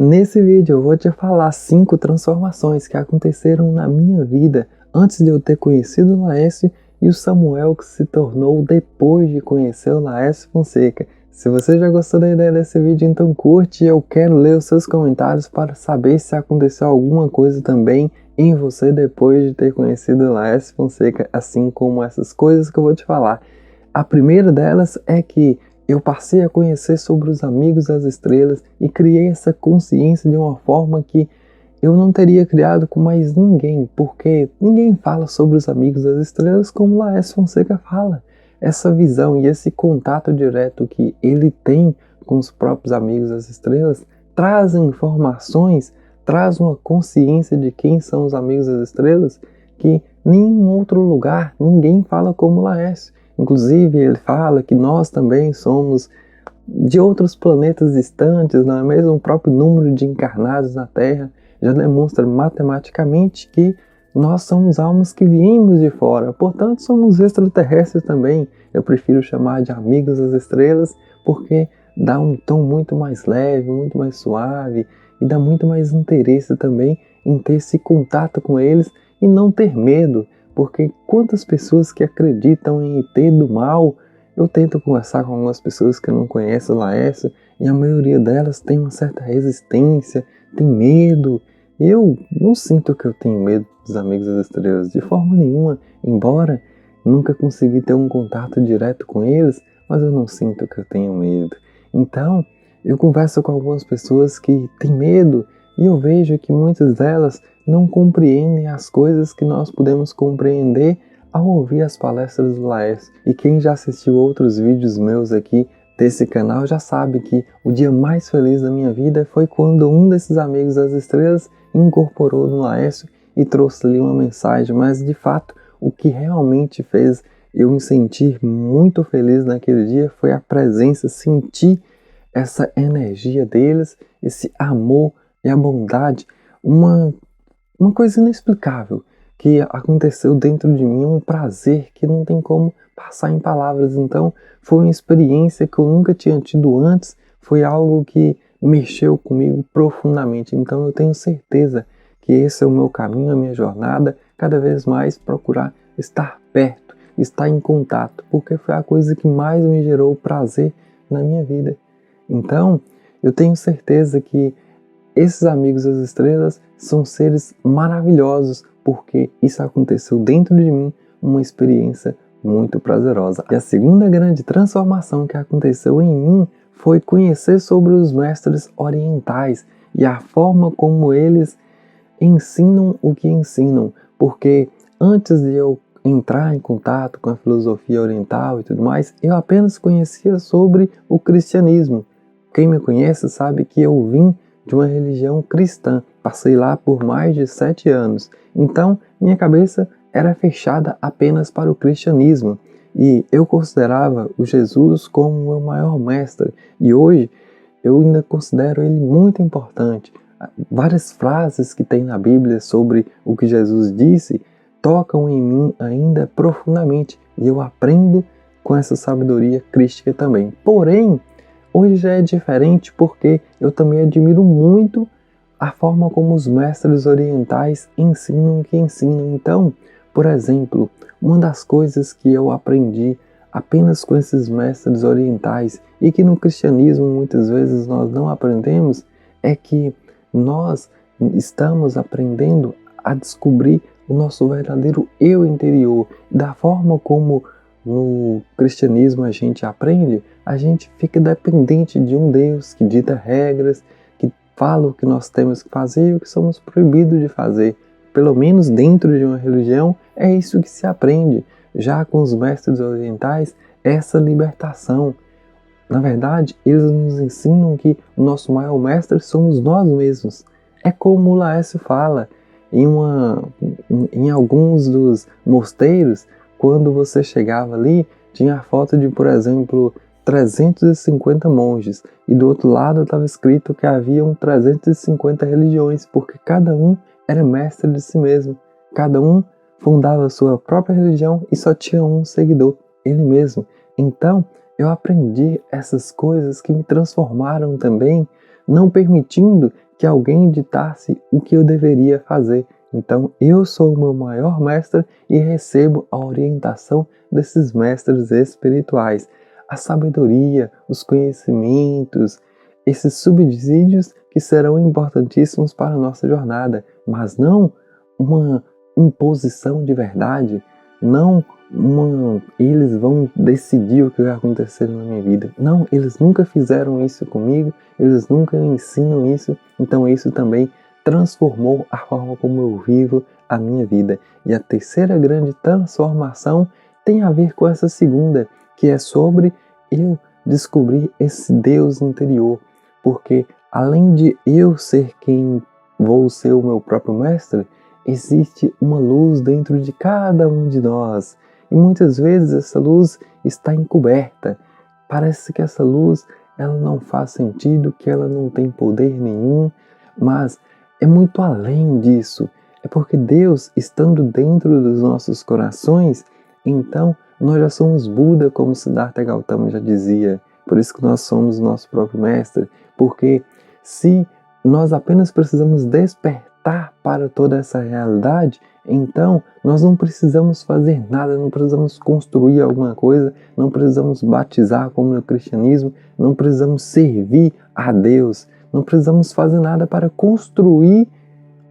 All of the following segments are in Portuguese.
Nesse vídeo eu vou te falar 5 transformações que aconteceram na minha vida antes de eu ter conhecido o Laércio e o Samuel que se tornou depois de conhecer o Laércio Fonseca. Se você já gostou da ideia desse vídeo, então curte e eu quero ler os seus comentários para saber se aconteceu alguma coisa também em você depois de ter conhecido o Laércio Fonseca, assim como essas coisas que eu vou te falar. A primeira delas é que eu passei a conhecer sobre os Amigos das Estrelas e criei essa consciência de uma forma que eu não teria criado com mais ninguém, porque ninguém fala sobre os Amigos das Estrelas como Laércio Fonseca fala. Essa visão e esse contato direto que ele tem com os próprios Amigos das Estrelas traz informações, traz uma consciência de quem são os Amigos das Estrelas que nenhum outro lugar, ninguém fala como Laércio. Inclusive, ele fala que nós também somos de outros planetas distantes, não é mesmo? O próprio número de encarnados na Terra já demonstra matematicamente que nós somos almas que viemos de fora, portanto somos extraterrestres também. Eu prefiro chamar de Amigos das Estrelas porque dá um tom muito mais leve, muito mais suave e dá muito mais interesse também em ter esse contato com eles e não ter medo. Porque quantas pessoas que acreditam em ET do mal, eu tento conversar com algumas pessoas que não conhecem o Laércio e a maioria delas tem uma certa resistência, tem medo. Eu não sinto que eu tenho medo dos Amigos das Estrelas de forma nenhuma, embora nunca consegui ter um contato direto com eles, mas eu não sinto que eu tenho medo. Então, eu converso com algumas pessoas que têm medo e eu vejo que muitas delas não compreendem as coisas que nós podemos compreender ao ouvir as palestras do Laércio. E quem já assistiu outros vídeos meus aqui desse canal já sabe que o dia mais feliz da minha vida foi quando um desses Amigos das Estrelas incorporou no Laércio e trouxe-lhe uma mensagem. Mas de fato, o que realmente fez eu me sentir muito feliz naquele dia foi a presença, sentir essa energia deles, esse amor e a bondade, uma coisa inexplicável que aconteceu dentro de mim, um prazer que não tem como passar em palavras. Então foi uma experiência que eu nunca tinha tido antes, foi algo que mexeu comigo profundamente. Então eu tenho certeza que esse é o meu caminho, a minha jornada, cada vez mais procurar estar perto, estar em contato, porque foi a coisa que mais me gerou prazer na minha vida. Então eu tenho certeza que esses Amigos das Estrelas são seres maravilhosos, porque isso aconteceu dentro de mim, uma experiência muito prazerosa. E a segunda grande transformação que aconteceu em mim foi conhecer sobre os mestres orientais e a forma como eles ensinam o que ensinam, porque antes de eu entrar em contato com a filosofia oriental e tudo mais, eu apenas conhecia sobre o cristianismo. Quem me conhece sabe que eu vim de uma religião cristã, passei lá por mais de 7 anos, então minha cabeça era fechada apenas para o cristianismo e eu considerava o Jesus como o meu maior mestre e hoje eu ainda considero ele muito importante. Várias frases que tem na Bíblia sobre o que Jesus disse tocam em mim ainda profundamente e eu aprendo com essa sabedoria crística também. Porém, hoje já é diferente porque eu também admiro muito a forma como os mestres orientais ensinam o que ensinam. Então, por exemplo, uma das coisas que eu aprendi apenas com esses mestres orientais e que no cristianismo muitas vezes nós não aprendemos é que nós estamos aprendendo a descobrir o nosso verdadeiro eu interior. Da forma como no cristianismo a gente aprende, a gente fica dependente de um Deus que dita regras, que fala o que nós temos que fazer e o que somos proibidos de fazer. Pelo menos dentro de uma religião é isso que se aprende. Já com os mestres orientais, essa libertação. Na verdade, eles nos ensinam que o nosso maior mestre somos nós mesmos. É como o Laércio fala em alguns dos mosteiros. Quando você chegava ali, tinha a foto de, por exemplo, 350 monges. E do outro lado estava escrito que haviam 350 religiões, porque cada um era mestre de si mesmo. Cada um fundava a sua própria religião e só tinha um seguidor, ele mesmo. Então, eu aprendi essas coisas que me transformaram também, não permitindo que alguém ditasse o que eu deveria fazer. Então eu sou o meu maior mestre e recebo a orientação desses mestres espirituais. A sabedoria, os conhecimentos, esses subsídios que serão importantíssimos para a nossa jornada, mas não uma imposição de verdade, não eles vão decidir o que vai acontecer na minha vida. Não, eles nunca fizeram isso comigo, eles nunca ensinam isso, então isso também transformou a forma como eu vivo a minha vida. E a terceira grande transformação tem a ver com essa segunda, que é sobre eu descobrir esse Deus interior, porque além de eu ser quem vou ser o meu próprio mestre, existe uma luz dentro de cada um de nós. E muitas vezes essa luz está encoberta. Parece que essa luz ela não faz sentido, que ela não tem poder nenhum, mas é muito além disso. É porque Deus, estando dentro dos nossos corações, então nós já somos Buda, como Siddhartha Gautama já dizia. Por isso que nós somos o nosso próprio mestre. Porque se nós apenas precisamos despertar para toda essa realidade, então nós não precisamos fazer nada, não precisamos construir alguma coisa, não precisamos batizar como no cristianismo, não precisamos servir a Deus, não precisamos fazer nada para construir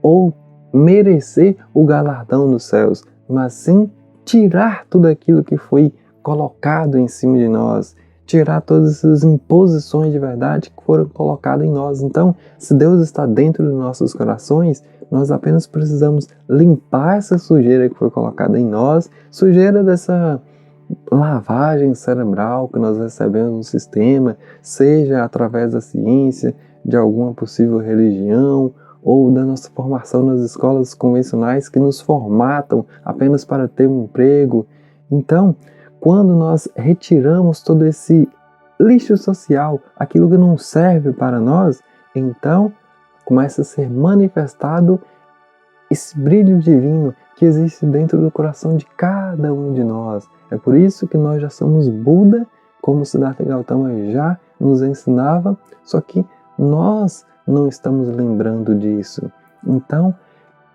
ou merecer o galardão dos céus, mas sim tirar tudo aquilo que foi colocado em cima de nós, tirar todas essas imposições de verdade que foram colocadas em nós. Então, se Deus está dentro dos nossos corações, nós apenas precisamos limpar essa sujeira que foi colocada em nós, sujeira dessa lavagem cerebral que nós recebemos no sistema, seja através da ciência, de alguma possível religião, ou da nossa formação nas escolas convencionais que nos formatam apenas para ter um emprego. Então, quando nós retiramos todo esse lixo social, aquilo que não serve para nós, então começa a ser manifestado esse brilho divino que existe dentro do coração de cada um de nós. É por isso que nós já somos Buda, como Siddhartha Gautama já nos ensinava, só que nós não estamos lembrando disso. Então,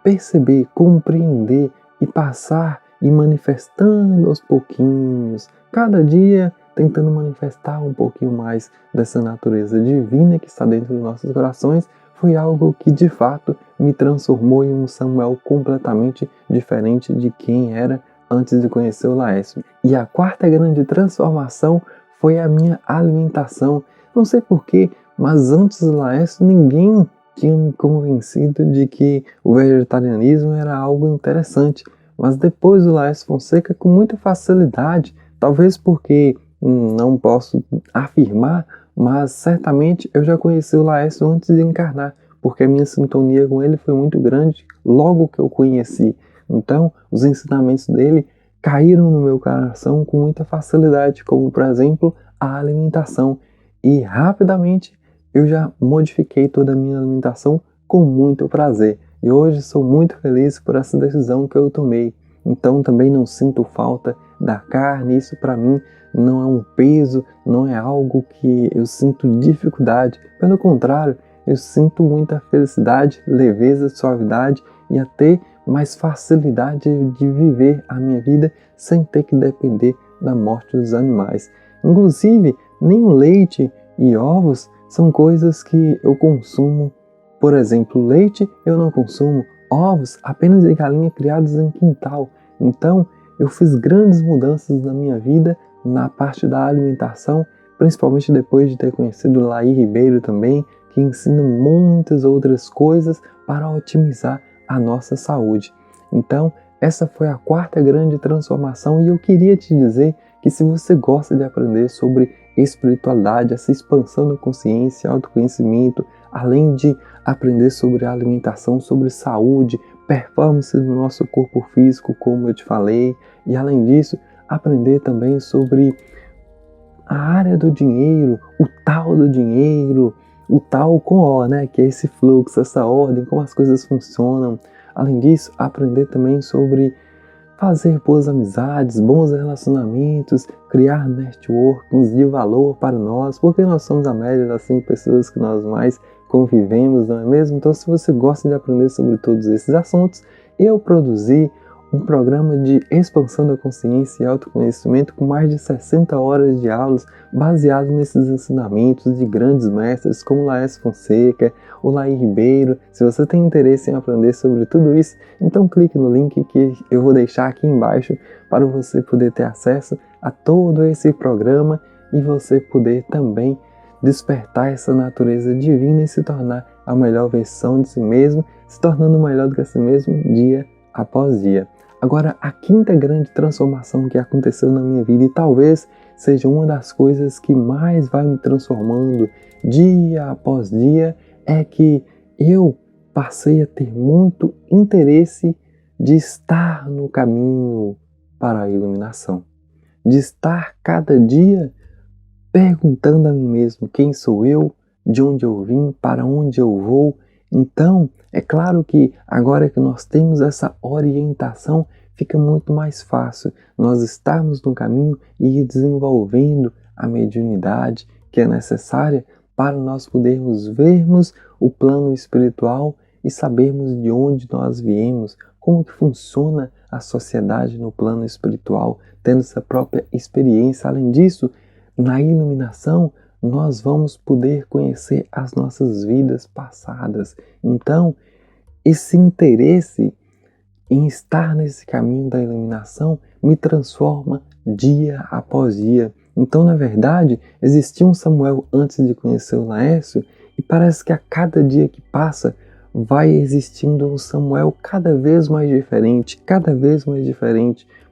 perceber, compreender e passar e manifestando aos pouquinhos, cada dia tentando manifestar um pouquinho mais dessa natureza divina que está dentro dos nossos corações, foi algo que de fato me transformou em um Samuel completamente diferente de quem era antes de conhecer o Laércio. E a quarta grande transformação foi a minha alimentação. Não sei porquê, mas antes do Laércio ninguém tinha me convencido de que o vegetarianismo era algo interessante. Mas depois do Laércio Fonseca, com muita facilidade, talvez porque não posso afirmar, mas certamente eu já conheci o Laércio antes de encarnar, porque a minha sintonia com ele foi muito grande logo que eu conheci. Então, os ensinamentos dele caíram no meu coração com muita facilidade, como por exemplo, a alimentação. E rapidamente eu já modifiquei toda a minha alimentação com muito prazer. E hoje sou muito feliz por essa decisão que eu tomei. Então também não sinto falta da carne, isso para mim não é um peso, não é algo que eu sinto dificuldade. Pelo contrário, eu sinto muita felicidade, leveza, suavidade e até mais facilidade de viver a minha vida sem ter que depender da morte dos animais. Inclusive, nem o leite e ovos são coisas que eu consumo. Por exemplo, leite eu não consumo, ovos apenas de galinha criados em quintal. Então, eu fiz grandes mudanças na minha vida na parte da alimentação, principalmente depois de ter conhecido Laí Ribeiro também, que ensina muitas outras coisas para otimizar a nossa saúde. Então, essa foi a quarta grande transformação e eu queria te dizer que se você gosta de aprender sobre espiritualidade, essa expansão da consciência, autoconhecimento, além de aprender sobre alimentação, sobre saúde, performance no nosso corpo físico, como eu te falei, e além disso, aprender também sobre a área do dinheiro, o tal do dinheiro, o tal com O, né? Que é esse fluxo, essa ordem, como as coisas funcionam. Além disso, aprender também sobre fazer boas amizades, bons relacionamentos, criar networkings de valor para nós, porque nós somos a média das 5 pessoas que nós mais convivemos, não é mesmo? Então, se você gosta de aprender sobre todos esses assuntos, eu produzi um programa de expansão da consciência e autoconhecimento com mais de 60 horas de aulas baseado nesses ensinamentos de grandes mestres como Laércio Fonseca, o Laí Ribeiro. Se você tem interesse em aprender sobre tudo isso, então clique no link que eu vou deixar aqui embaixo para você poder ter acesso a todo esse programa e você poder também despertar essa natureza divina e se tornar a melhor versão de si mesmo, se tornando melhor do que si mesmo dia após dia. Agora, a quinta grande transformação que aconteceu na minha vida, e talvez seja uma das coisas que mais vai me transformando dia após dia, é que eu passei a ter muito interesse de estar no caminho para a iluminação. De estar cada dia perguntando a mim mesmo quem sou eu, de onde eu vim, para onde eu vou. Então, é claro que agora que nós temos essa orientação, fica muito mais fácil nós estarmos no caminho e ir desenvolvendo a mediunidade que é necessária para nós podermos vermos o plano espiritual e sabermos de onde nós viemos, como que funciona a sociedade no plano espiritual, tendo essa própria experiência. Além disso, na iluminação, nós vamos poder conhecer as nossas vidas passadas. Então, esse interesse em estar nesse caminho da iluminação me transforma dia após dia. Então, na verdade, existia um Samuel antes de conhecer o Laércio e parece que a cada dia que passa vai existindo um Samuel cada vez mais diferente,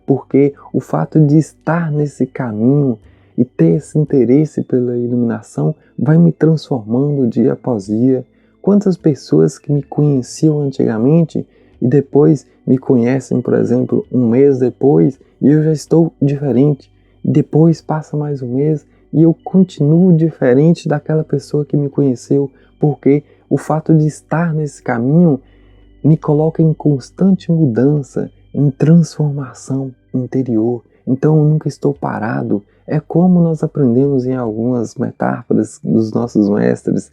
porque o fato de estar nesse caminho e ter esse interesse pela iluminação vai me transformando dia após dia. Quantas pessoas que me conheciam antigamente e depois me conhecem, por exemplo, um mês depois e eu já estou diferente. Depois passa mais um mês e eu continuo diferente daquela pessoa que me conheceu, porque o fato de estar nesse caminho me coloca em constante mudança, em transformação interior. Então eu nunca estou parado. É como nós aprendemos em algumas metáforas dos nossos mestres.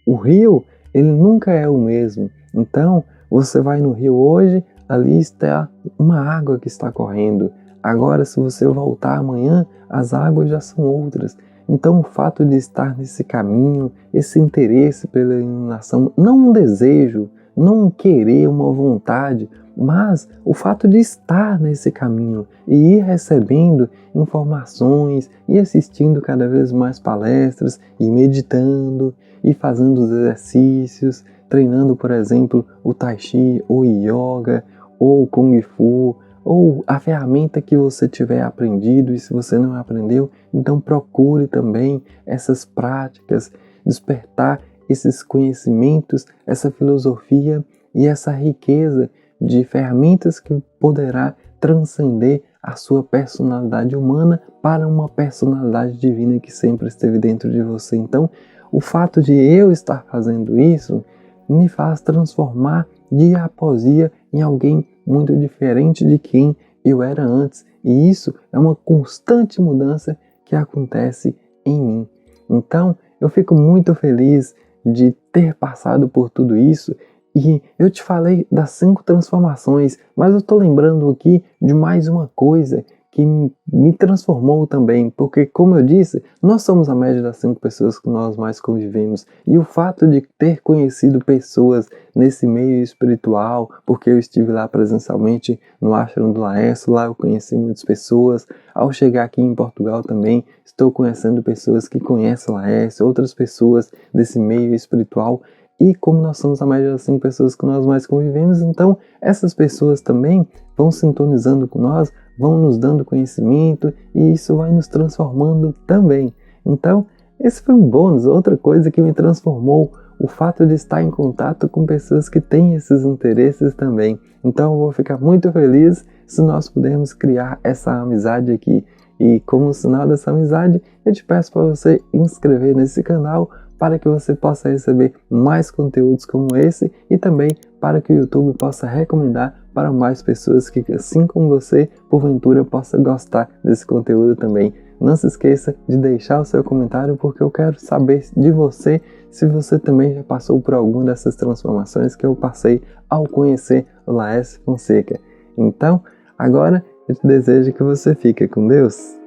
O rio, ele nunca é o mesmo. Então, você vai no rio hoje, ali está uma água que está correndo. Agora, se você voltar amanhã, as águas já são outras. Então, o fato de estar nesse caminho, esse interesse pela iluminação, não um desejo, não um querer, uma vontade, mas o fato de estar nesse caminho e ir recebendo informações e assistindo cada vez mais palestras e meditando e fazendo os exercícios, treinando, por exemplo, o Tai Chi, ou Yoga, ou Kung Fu, ou a ferramenta que você tiver aprendido, e se você não aprendeu, então procure também essas práticas, despertar esses conhecimentos, essa filosofia e essa riqueza de ferramentas que poderá transcender a sua personalidade humana para uma personalidade divina que sempre esteve dentro de você. Então, o fato de eu estar fazendo isso me faz transformar dia após dia em alguém muito diferente de quem eu era antes. E isso é uma constante mudança que acontece em mim. Então, eu fico muito feliz de ter passado por tudo isso. E eu te falei das 5 transformações, mas eu estou lembrando aqui de mais uma coisa que me transformou também, porque, como eu disse, nós somos a média das 5 pessoas que nós mais convivemos, e o fato de ter conhecido pessoas nesse meio espiritual, porque eu estive lá presencialmente no ashram do Laércio, lá eu conheci muitas pessoas. Ao chegar aqui em Portugal também, estou conhecendo pessoas que conhecem o Laércio, outras pessoas desse meio espiritual. E como nós somos a média das 5 pessoas que nós mais convivemos, então essas pessoas também vão sintonizando com nós, vão nos dando conhecimento e isso vai nos transformando também. Então, esse foi um bônus, outra coisa que me transformou, o fato de estar em contato com pessoas que têm esses interesses também. Então eu vou ficar muito feliz se nós pudermos criar essa amizade aqui. E como sinal dessa amizade, eu te peço para você inscrever nesse canal, para que você possa receber mais conteúdos como esse e também para que o YouTube possa recomendar para mais pessoas que, assim como você, porventura possa gostar desse conteúdo também. Não se esqueça de deixar o seu comentário, porque eu quero saber de você se você também já passou por alguma dessas transformações que eu passei ao conhecer o Laércio Fonseca. Então, agora eu te desejo que você fique com Deus.